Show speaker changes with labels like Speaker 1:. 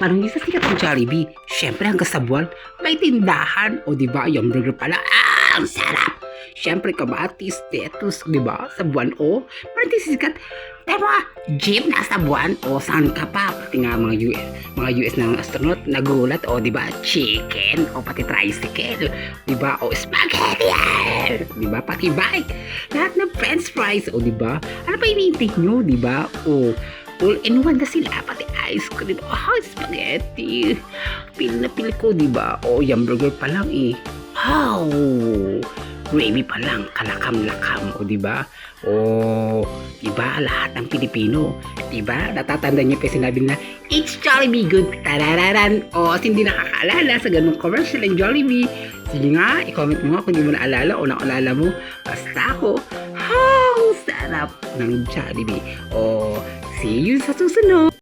Speaker 1: Parang isa sikat ng Jollibee. Siyempre, hanggang sa buwan, may tindahan. O, di ba? Yung burger pala. Ang sarap! Siyempre, kamatis, tetus, di ba? Sa buwan, o. Parang sikat. Pero, jeep nasa buwan, o, saan ka pa? Pati nga mga US na astronaut, nagulat, o, di ba? Chicken, o, pati tricycle, di ba? O, spaghetti, di ba? Pati bike. Lahat ng french fries, o, di ba? Ano pa iniintay nyo, di ba? O, all in one na sila, pati ice cream, oh, spaghetti. Pil na pil ko, di ba? O, yung burger pa lang eh. Wow! Gravy pa lang, kalakam-lakam, o di ba? O, di ba? Lahat ng Pilipino, di ba? Natatanda niyo pa sinabi na, it's Jollibee good, tarararan. O, hindi nakakaalala sa ganung commercial ng Jollibee. Sige nga, i-comment mo nga kung hindi mo naalala o naalala mo. Basta ako, ang sarap ng Jollibee. O, see you sa susunod.